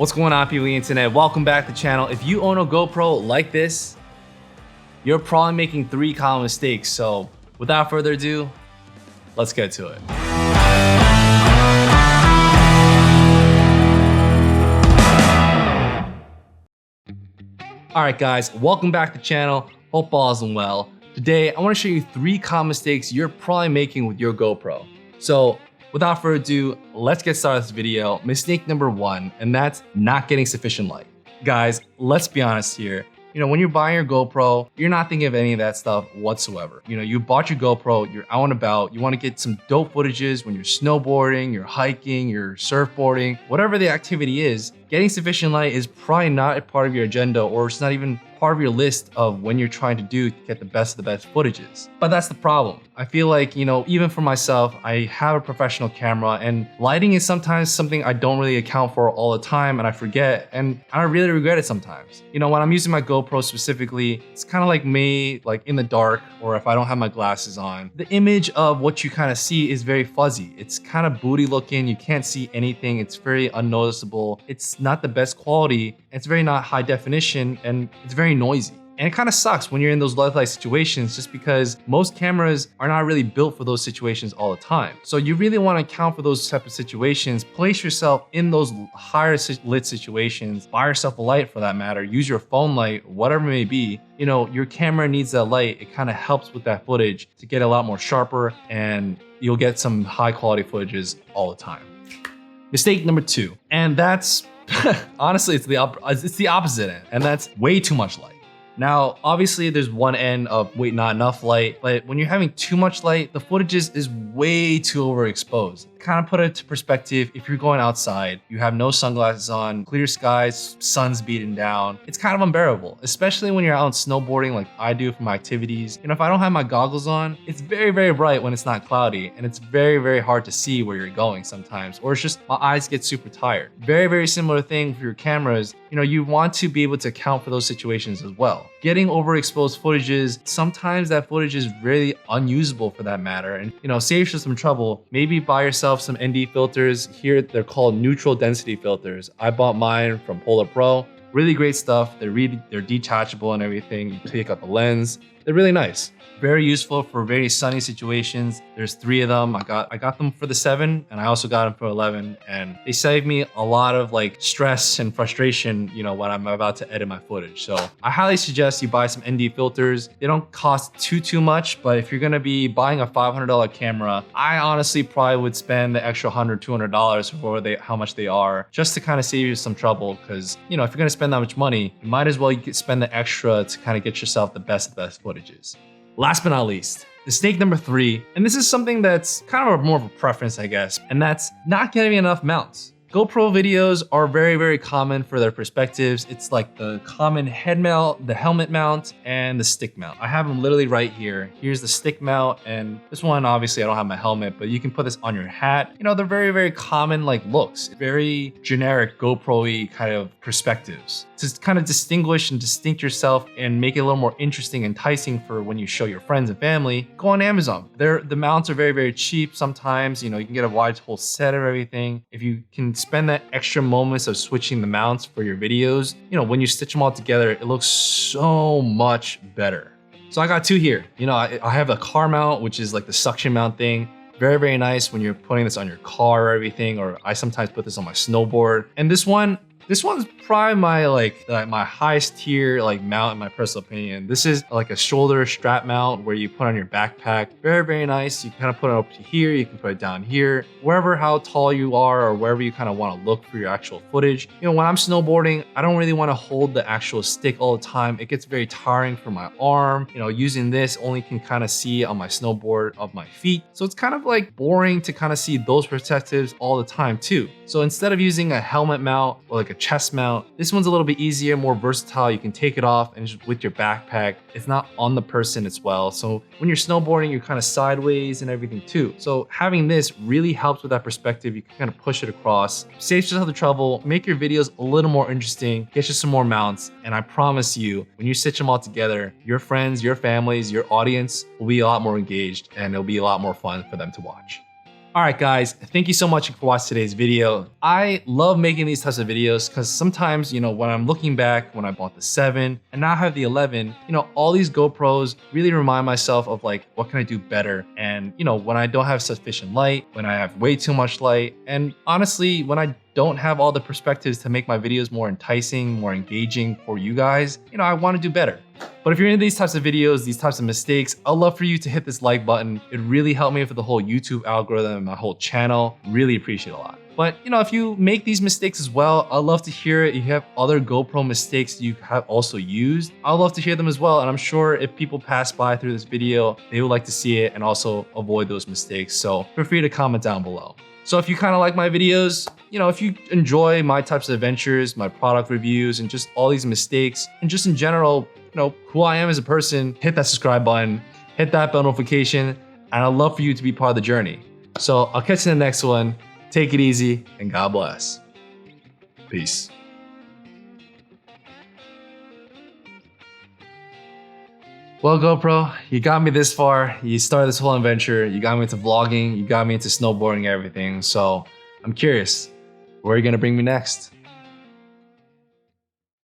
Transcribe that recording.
What's going on, people of the internet? Welcome back to the channel. If you own a GoPro like this, you're probably making 3 common mistakes. So without further ado, let's get to it. All right, guys, welcome back to the channel. Hope all is well. Today, I want to show you 3 common mistakes you're probably making with your GoPro. So without further ado, let's get started with this video. Mistake number 1, and that's not getting sufficient light. Guys, let's be honest here. When you're buying your GoPro, you're not thinking of any of that stuff whatsoever. You bought your GoPro, you're out and about, you want to get some dope footages when you're snowboarding, you're hiking, you're surfboarding, whatever the activity is. Getting sufficient light is probably not a part of your agenda, or it's not even part of your list of when you're trying to do to get the best of the best footages. But that's the problem. I feel like, even for myself, I have a professional camera, and lighting is sometimes something I don't really account for all the time, and I forget, and I really regret it sometimes. When I'm using my GoPro specifically, it's kind of like me, like in the dark, or if I don't have my glasses on. The image of what you kind of see is very fuzzy. It's kind of booty looking, you can't see anything, it's very unnoticeable. It's not the best quality, it's very not high definition, and it's very noisy. And it kind of sucks when you're in those low light situations, just because most cameras are not really built for those situations all the time. So you really want to account for those type of situations. Place yourself in those higher lit situations. Buy yourself a light for that matter. Use your phone light, whatever it may be. Your camera needs that light. It kind of helps with that footage to get a lot more sharper, and you'll get some high quality footages all the time. Mistake number 2, and that's honestly, it's the opposite end, and that's way too much light. Now, obviously, there's one end of not enough light, but when you're having too much light, the footage is way too overexposed. Kind of put it to perspective, if you're going outside, you have no sunglasses on, clear skies, sun's beating down, it's kind of unbearable, especially when you're out snowboarding like I do for my activities. If I don't have my goggles on, it's very, very bright when it's not cloudy, and it's very, very hard to see where you're going sometimes, or it's just my eyes get super tired. Very, very similar thing for your cameras. You want to be able to account for those situations as well. Getting overexposed footages, sometimes that footage is really unusable for that matter, and saves you some trouble. Maybe buy yourself some ND filters. Here they're called neutral density filters. I bought mine from Polar Pro. Really great stuff. They're detachable and everything. You take out the lens. They're really nice. Very useful for very sunny situations. There's 3 of them. I got them for the 7, and I also got them for 11, and they saved me a lot of stress and frustration, when I'm about to edit my footage. So I highly suggest you buy some ND filters. They don't cost too much, but if you're gonna be buying a $500 camera, I honestly probably would spend the extra $100, $200 for how much they are, just to kind of save you some trouble. Because if you're gonna spend that much money, you might as well spend the extra to kind of get yourself the best footages. Last but not least, mistake number 3, and this is something that's kind of more of a preference, I guess, and that's not getting enough mounts. GoPro videos are very, very common for their perspectives. It's like the common head mount, the helmet mount, and the stick mount. I have them literally right here. Here's the stick mount, and this one, obviously I don't have my helmet, but you can put this on your hat. They're very, very common looks, very generic GoPro-y kind of perspectives. To kind of distinguish and distinct yourself and make it a little more interesting, enticing for when you show your friends and family, go on Amazon. The mounts are very, very cheap sometimes. You can get a wide whole set of everything. If you can spend that extra moments of switching the mounts for your videos, when you stitch them all together, it looks so much better. So I got 2 here. I have a car mount, which is like the suction mount thing. Very, very nice when you're putting this on your car or everything, or I sometimes put this on my snowboard. And this one's probably my highest tier mount in my personal opinion. This is like a shoulder strap mount where you put on your backpack. Very, very nice. You kind of put it up to here, you can put it down here, wherever how tall you are or wherever you kind of want to look for your actual footage. When I'm snowboarding, I don't really want to hold the actual stick all the time. It gets very tiring for my arm. Using this only can kind of see on my snowboard of my feet. So it's kind of boring to kind of see those perspectives all the time too. So instead of using a helmet mount or a chest mount, this one's a little bit easier, more versatile. You can take it off and just with your backpack. It's not on the person as well. So when you're snowboarding, you're kind of sideways and everything too. So having this really helps with that perspective. You can kind of push it across, saves yourself the trouble, make your videos a little more interesting, get you some more mounts. And I promise you, when you stitch them all together, your friends, your families, your audience will be a lot more engaged, and it'll be a lot more fun for them to watch. All right, guys, thank you so much for watching today's video. I love making these types of videos because sometimes, when I'm looking back when I bought the 7 and now I have the 11, all these GoPros really remind myself of like, what can I do better? And, when I don't have sufficient light, when I have way too much light, and honestly, when I don't have all the perspectives to make my videos more enticing, more engaging for you guys, I want to do better. But if you're into these types of videos, these types of mistakes, I'd love for you to hit this like button. It really helped me for the whole YouTube algorithm and my whole channel. Really appreciate it a lot. But if you make these mistakes as well, I'd love to hear it. If you have other GoPro mistakes you have also used, I'd love to hear them as well. And I'm sure if people pass by through this video, they would like to see it and also avoid those mistakes. So feel free to comment down below. So if you kind of like my videos, if you enjoy my types of adventures, my product reviews, and just all these mistakes, and just in general, who I am as a person, hit that subscribe button, hit that bell notification, and I'd love for you to be part of the journey. So I'll catch you in the next one. Take it easy, and God bless. Peace. Well, GoPro, you got me this far. You started this whole adventure. You got me into vlogging. You got me into snowboarding and everything. So I'm curious, where are you gonna bring me next?